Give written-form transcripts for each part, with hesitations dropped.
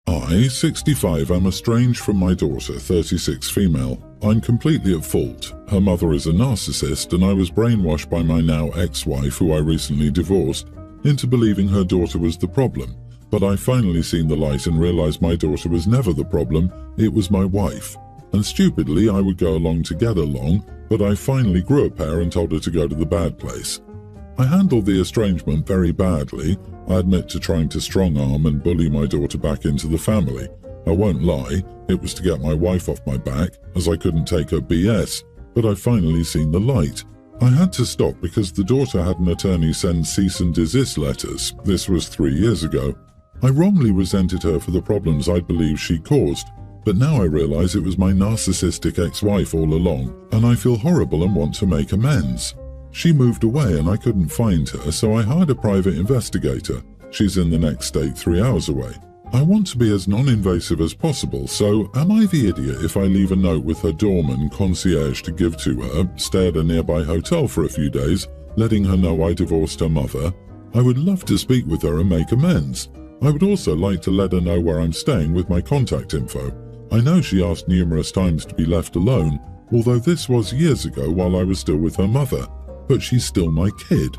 I, 65, am estranged from my daughter, 36, female. I'm completely at fault. Her mother is a narcissist, and I was brainwashed by my now ex-wife, who I recently divorced, into believing her daughter was the problem. But I finally seen the light and realized my daughter was never the problem, it was my wife. And stupidly, I would go along to get along, but I finally grew a pair and told her to go to the bad place. I handled the estrangement very badly. I admit to trying to strong-arm and bully my daughter back into the family. I won't lie, it was to get my wife off my back, as I couldn't take her BS, but I finally seen the light. I had to stop because the daughter had an attorney send cease and desist letters. This was 3 years ago. I wrongly resented her for the problems I believed she caused, but now I realize it was my narcissistic ex-wife all along, and I feel horrible and want to make amends. She moved away and I couldn't find her, so I hired a private investigator. She's in the next state 3 hours away. I want to be as non-invasive as possible, so am I the idiot if I leave a note with her doorman concierge to give to her, stay at a nearby hotel for a few days, letting her know I divorced her mother? I would love to speak with her and make amends. I would also like to let her know where I'm staying with my contact info. I know she asked numerous times to be left alone, although this was years ago while I was still with her mother. But she's still my kid.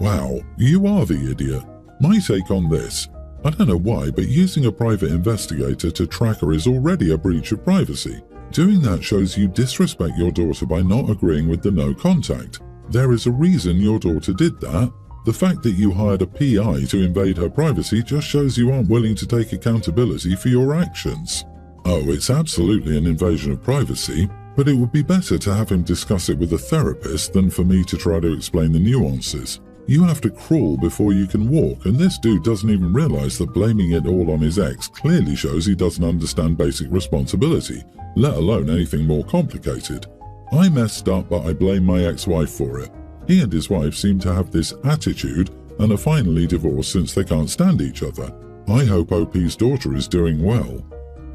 Wow, you are the idiot. My take on this, I don't know why, but using a private investigator to track her is already a breach of privacy. Doing that shows you disrespect your daughter by not agreeing with the no contact. There is a reason your daughter did that. The fact that you hired a PI to invade her privacy just shows you aren't willing to take accountability for your actions. Oh, it's absolutely an invasion of privacy. But it would be better to have him discuss it with a therapist than for me to try to explain the nuances. You have to crawl before you can walk, and this dude doesn't even realize that blaming it all on his ex clearly shows he doesn't understand basic responsibility, let alone anything more complicated. I messed up, but I blame my ex-wife for it. He and his wife seem to have this attitude and are finally divorced since they can't stand each other. I hope OP's daughter is doing well.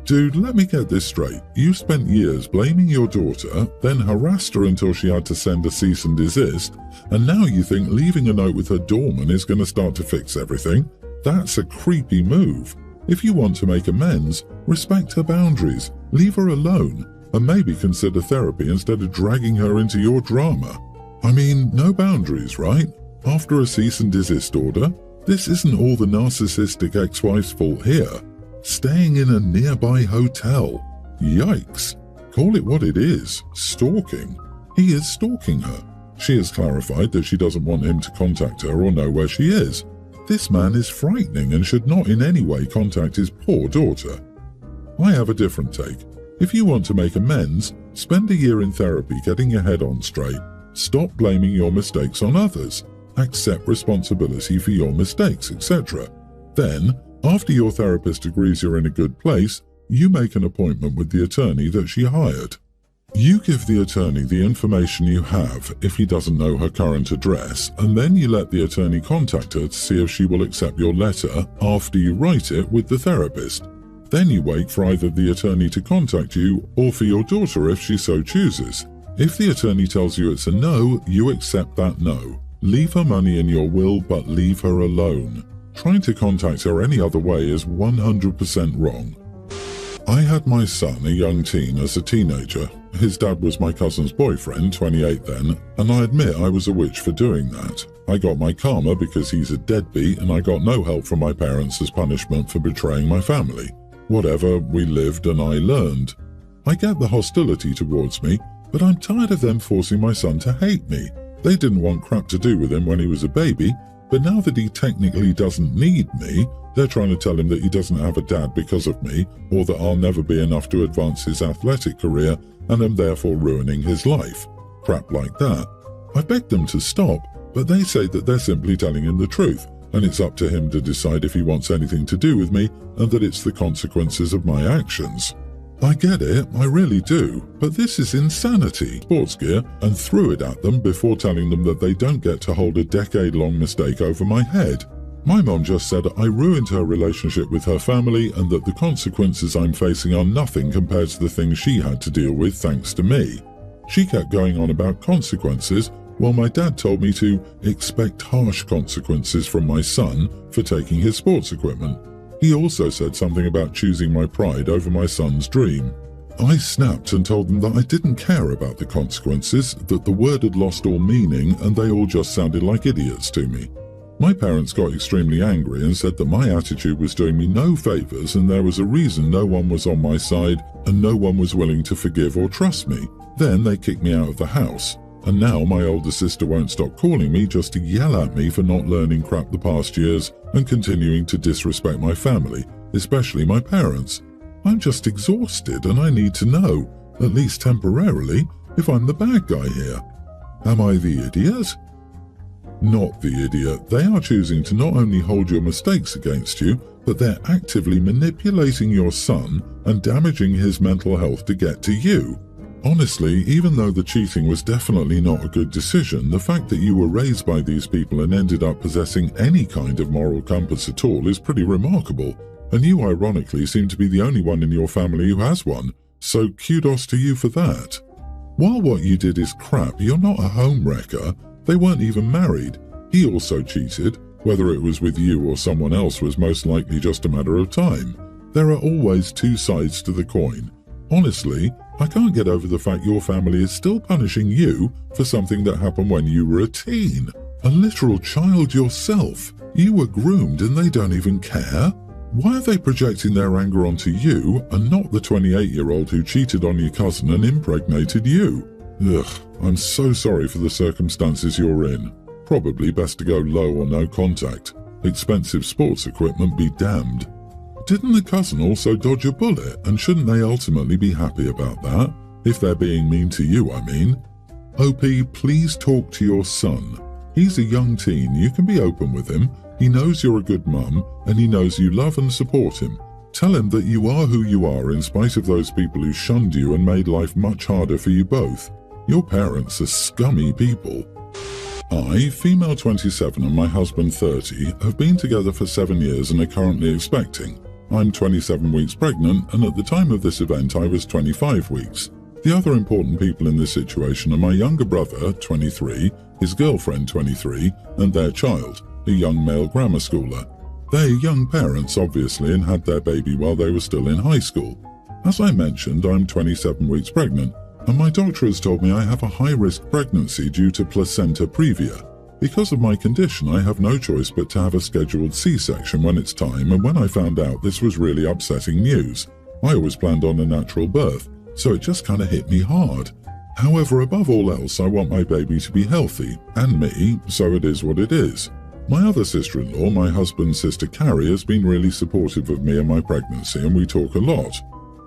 Dude, let me get this straight. You spent years blaming your daughter, then harassed her until she had to send a cease and desist, and now you think leaving a note with her doorman is going to start to fix everything? That's a creepy move. If you want to make amends, respect her boundaries, leave her alone, and maybe consider therapy instead of dragging her into your drama. I mean, no boundaries, right? After a cease and desist order? This isn't all the narcissistic ex-wife's fault here. Staying in a nearby hotel. Yikes. Call it what it is. Stalking. He is stalking her. She has clarified that she doesn't want him to contact her or know where she is. This man is frightening and should not in any way contact his poor daughter. I have a different take. If you want to make amends, spend a year in therapy getting your head on straight. Stop blaming your mistakes on others. Accept responsibility for your mistakes, etc. Then, after your therapist agrees you're in a good place, you make an appointment with the attorney that she hired. You give the attorney the information you have if he doesn't know her current address, and then you let the attorney contact her to see if she will accept your letter after you write it with the therapist. Then you wait for either the attorney to contact you or for your daughter if she so chooses. If the attorney tells you it's a no, you accept that no. Leave her money in your will, but leave her alone. Trying to contact her any other way is 100% wrong. I had my son, a young teen, as a teenager. His dad was my cousin's boyfriend, 28 then, and I admit I was a witch for doing that. I got my karma because he's a deadbeat, and I got no help from my parents as punishment for betraying my family. Whatever, we lived and I learned. I get the hostility towards me, but I'm tired of them forcing my son to hate me. They didn't want crap to do with him when he was a baby, but now that he technically doesn't need me, they're trying to tell him that he doesn't have a dad because of me, or that I'll never be enough to advance his athletic career and am therefore ruining his life. Crap like that. I begged them to stop, but they say that they're simply telling him the truth, and it's up to him to decide if he wants anything to do with me, and that it's the consequences of my actions. I get it, I really do, but this is insanity. Sports gear, and threw it at them before telling them that they don't get to hold a decade-long mistake over my head. My mom just said I ruined her relationship with her family and that the consequences I'm facing are nothing compared to the things she had to deal with thanks to me. She kept going on about consequences, while my dad told me to expect harsh consequences from my son for taking his sports equipment. He also said something about choosing my pride over my son's dream. I snapped and told them that I didn't care about the consequences, that the word had lost all meaning and they all just sounded like idiots to me. My parents got extremely angry and said that my attitude was doing me no favours and there was a reason no one was on my side and no one was willing to forgive or trust me. Then they kicked me out of the house. And now my older sister won't stop calling me just to yell at me for not learning crap the past years and continuing to disrespect my family, especially my parents. I'm just exhausted and I need to know, at least temporarily, if I'm the bad guy here. Am I the idiot? Not the idiot. They are choosing to not only hold your mistakes against you, but they're actively manipulating your son and damaging his mental health to get to you. Honestly, even though the cheating was definitely not a good decision, the fact that you were raised by these people and ended up possessing any kind of moral compass at all is pretty remarkable, and you ironically seem to be the only one in your family who has one, so kudos to you for that. While what you did is crap, you're not a homewrecker. They weren't even married. He also cheated. Whether it was with you or someone else was most likely just a matter of time. There are always two sides to the coin. Honestly, I can't get over the fact your family is still punishing you for something that happened when you were a teen. A literal child yourself. You were groomed and they don't even care? Why are they projecting their anger onto you and not the 28-year-old who cheated on your cousin and impregnated you? Ugh, I'm so sorry for the circumstances you're in. Probably best to go low or no contact. Expensive sports equipment be damned. Didn't the cousin also dodge a bullet, and shouldn't they ultimately be happy about that? If they're being mean to you, I mean. OP, please talk to your son. He's a young teen, you can be open with him. He knows you're a good mum, and he knows you love and support him. Tell him that you are who you are in spite of those people who shunned you and made life much harder for you both. Your parents are scummy people. I, female 27 and my husband 30, have been together for 7 years and are currently expecting. I'm 27 weeks pregnant, and at the time of this event I was 25 weeks. The other important people in this situation are my younger brother, 23, his girlfriend, 23, and their child, a young male grammar schooler. They're young parents, obviously, and had their baby while they were still in high school. As I mentioned, I'm 27 weeks pregnant, and my doctor has told me I have a high-risk pregnancy due to placenta previa. Because of my condition, I have no choice but to have a scheduled C-section when it's time, and when I found out, this was really upsetting news. I always planned on a natural birth, so it just kind of hit me hard. However, above all else, I want my baby to be healthy, and me, so it is what it is. My other sister-in-law, my husband's sister Carrie, has been really supportive of me and my pregnancy, and we talk a lot.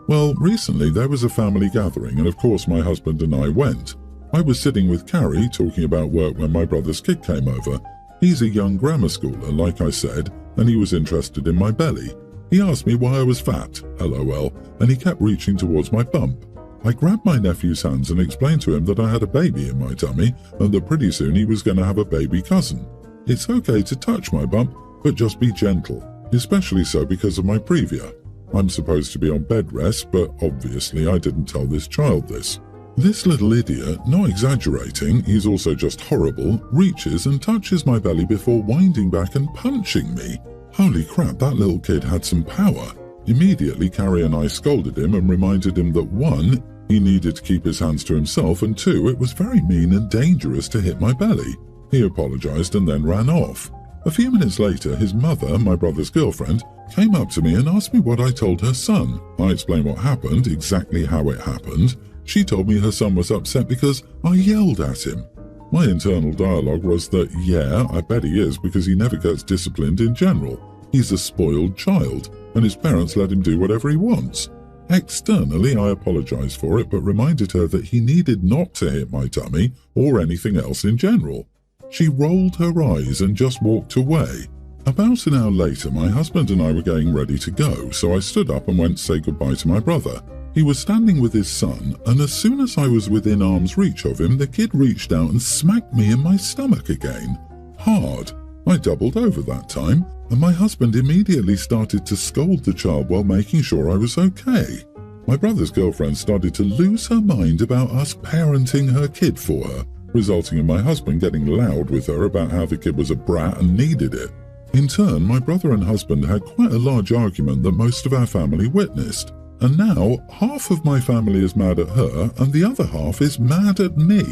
Well, recently there was a family gathering, and of course my husband and I went. I was sitting with Carrie talking about work when my brother's kid came over. He's a young grammar schooler, like I said, and he was interested in my belly. He asked me why I was fat, LOL, and he kept reaching towards my bump. I grabbed my nephew's hands and explained to him that I had a baby in my tummy and that pretty soon he was going to have a baby cousin. It's okay to touch my bump, but just be gentle, especially so because of my previa. I'm supposed to be on bed rest, but obviously I didn't tell this child this. This little idiot, not exaggerating, he's also just horrible, reaches and touches my belly before winding back and punching me. Holy crap, that little kid had some power. Immediately, Carrie and I scolded him and reminded him that 1, he needed to keep his hands to himself, and 2, it was very mean and dangerous to hit my belly. He apologized and then ran off. A few minutes later, his mother, my brother's girlfriend, came up to me and asked me what I told her son. I explained what happened, exactly how it happened. She told me her son was upset because I yelled at him. My internal dialogue was that, yeah, I bet he is because he never gets disciplined in general. He's a spoiled child, and his parents let him do whatever he wants. Externally, I apologized for it, but reminded her that he needed not to hit my tummy or anything else in general. She rolled her eyes and just walked away. About an hour later, my husband and I were getting ready to go, so I stood up and went to say goodbye to my brother. He was standing with his son, and as soon as I was within arm's reach of him, the kid reached out and smacked me in my stomach again. Hard. I doubled over that time, and my husband immediately started to scold the child while making sure I was okay. My brother's girlfriend started to lose her mind about us parenting her kid for her, resulting in my husband getting loud with her about how the kid was a brat and needed it. In turn, my brother and husband had quite a large argument that most of our family witnessed. And now, half of my family is mad at her and the other half is mad at me.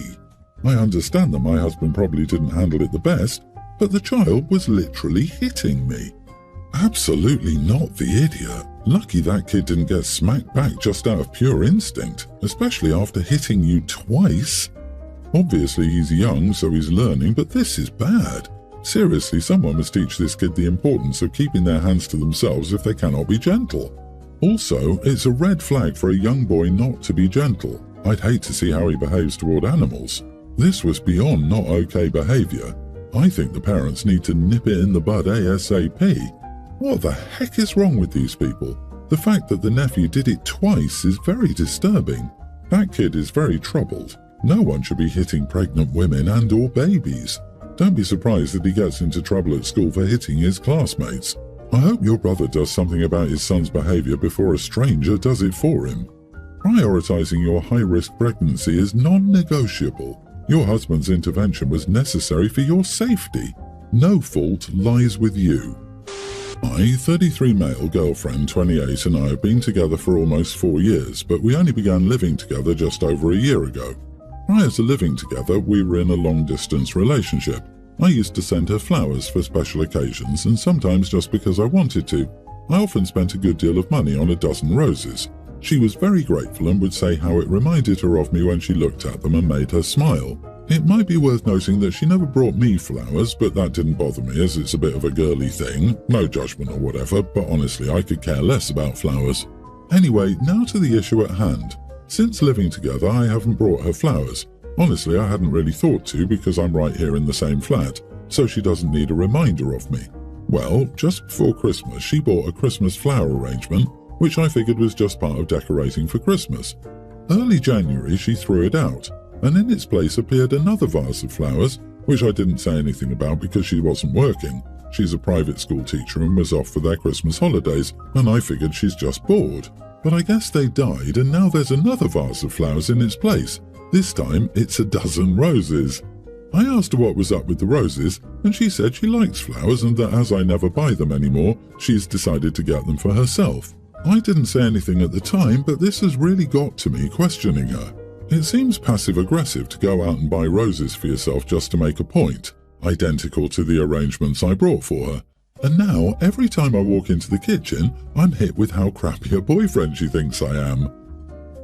I understand that my husband probably didn't handle it the best, but the child was literally hitting me. Absolutely not the idiot. Lucky that kid didn't get smacked back just out of pure instinct, especially after hitting you twice. Obviously he's young, so he's learning, but this is bad. Seriously, someone must teach this kid the importance of keeping their hands to themselves if they cannot be gentle. Also, it's a red flag for a young boy not to be gentle. I'd hate to see how he behaves toward animals. This was beyond not okay behavior. I think the parents need to nip it in the bud ASAP. What the heck is wrong with these people? The fact that the nephew did it twice is very disturbing. That kid is very troubled. No one should be hitting pregnant women and or babies. Don't be surprised that he gets into trouble at school for hitting his classmates. I hope your brother does something about his son's behavior before a stranger does it for him. Prioritizing your high-risk pregnancy is non-negotiable. Your husband's intervention was necessary for your safety. No fault lies with you. My 33 male girlfriend, 28, and I have been together for almost 4 years, but we only began living together just over a year ago. Prior to living together, we were in a long-distance relationship. I used to send her flowers for special occasions and sometimes just because I wanted to. I often spent a good deal of money on a dozen roses. She was very grateful and would say how it reminded her of me when she looked at them and made her smile. It might be worth noting that she never brought me flowers, but that didn't bother me as it's a bit of a girly thing. No judgment or whatever, but honestly I could care less about flowers. Anyway, now to the issue at hand. Since living together, I haven't brought her flowers. Honestly, I hadn't really thought to because I'm right here in the same flat, so she doesn't need a reminder of me. Well, just before Christmas, she bought a Christmas flower arrangement, which I figured was just part of decorating for Christmas. Early January, she threw it out, and in its place appeared another vase of flowers, which I didn't say anything about because she wasn't working. She's a private school teacher and was off for their Christmas holidays, and I figured she's just bored. But I guess they died, and now there's another vase of flowers in its place. This time, it's a dozen roses. I asked her what was up with the roses, and she said she likes flowers and that as I never buy them anymore, she's decided to get them for herself. I didn't say anything at the time, but this has really got to me questioning her. It seems passive-aggressive to go out and buy roses for yourself just to make a point, identical to the arrangements I brought for her. And now, every time I walk into the kitchen, I'm hit with how crappy a boyfriend she thinks I am.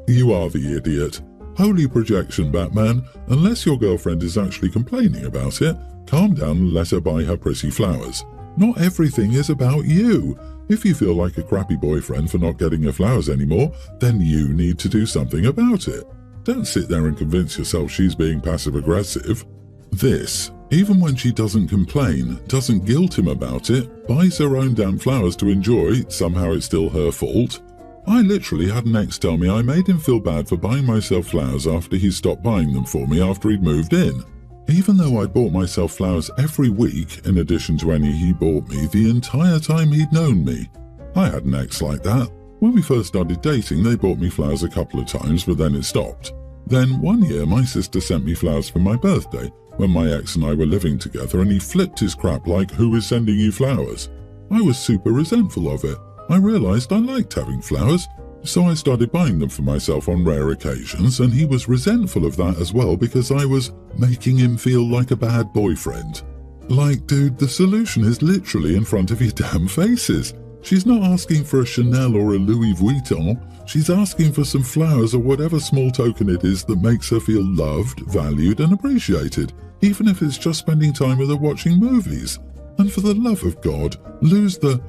You are the idiot. Holy projection, Batman. Unless your girlfriend is actually complaining about it, calm down and let her buy her pretty flowers. Not everything is about you. If you feel like a crappy boyfriend for not getting her flowers anymore, then you need to do something about it. Don't sit there and convince yourself she's being passive-aggressive. This, even when she doesn't complain, doesn't guilt him about it, buys her own damn flowers to enjoy, somehow it's still her fault. I literally had an ex tell me I made him feel bad for buying myself flowers after he stopped buying them for me after he'd moved in. Even though I bought myself flowers every week, in addition to any he bought me the entire time he'd known me. I had an ex like that. When we first started dating, they bought me flowers a couple of times, but then it stopped. Then one year my sister sent me flowers for my birthday, when my ex and I were living together, and he flipped his crap like, "Who is sending you flowers?" I was super resentful of it. I realized I liked having flowers, so I started buying them for myself on rare occasions, and he was resentful of that as well because I was making him feel like a bad boyfriend. Like, dude, the solution is literally in front of your damn faces. She's not asking for a Chanel or a Louis Vuitton. She's asking for some flowers or whatever small token it is that makes her feel loved, valued, and appreciated, even if it's just spending time with her watching movies. And for the love of God, lose the...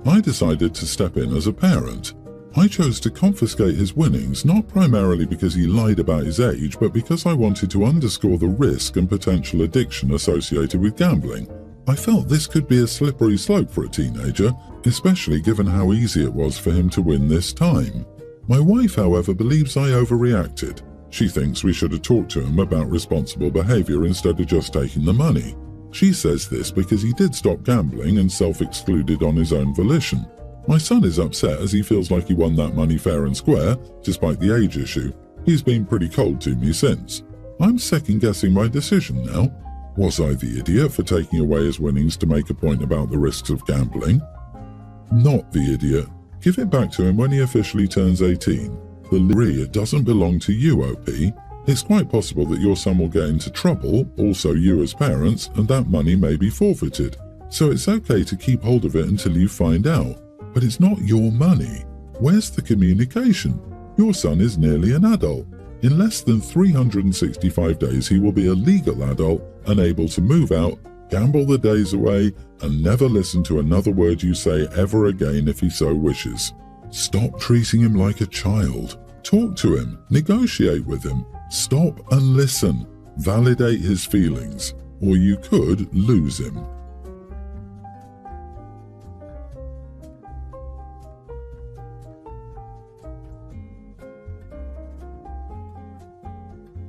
I decided to step in as a parent. I chose to confiscate his winnings, not primarily because he lied about his age, but because I wanted to underscore the risk and potential addiction associated with gambling. I felt this could be a slippery slope for a teenager, especially given how easy it was for him to win this time. My wife, however, believes I overreacted. She thinks we should have talked to him about responsible behavior instead of just taking the money. She says this because he did stop gambling and self-excluded on his own volition. My son is upset as he feels like he won that money fair and square, despite the age issue. He's been pretty cold to me since. I'm second-guessing my decision now. Was I the idiot for taking away his winnings to make a point about the risks of gambling? Not the idiot. Give it back to him when he officially turns 18. It doesn't belong to you, OP. It's quite possible that your son will get into trouble, also you as parents, and that money may be forfeited. So it's okay to keep hold of it until you find out. But it's not your money. Where's the communication? Your son is nearly an adult. In less than 365 days he will be a legal adult and able to move out, gamble the days away, and never listen to another word you say ever again if he so wishes. Stop treating him like a child. Talk to him, negotiate with him, stop and listen, validate his feelings, or you could lose him.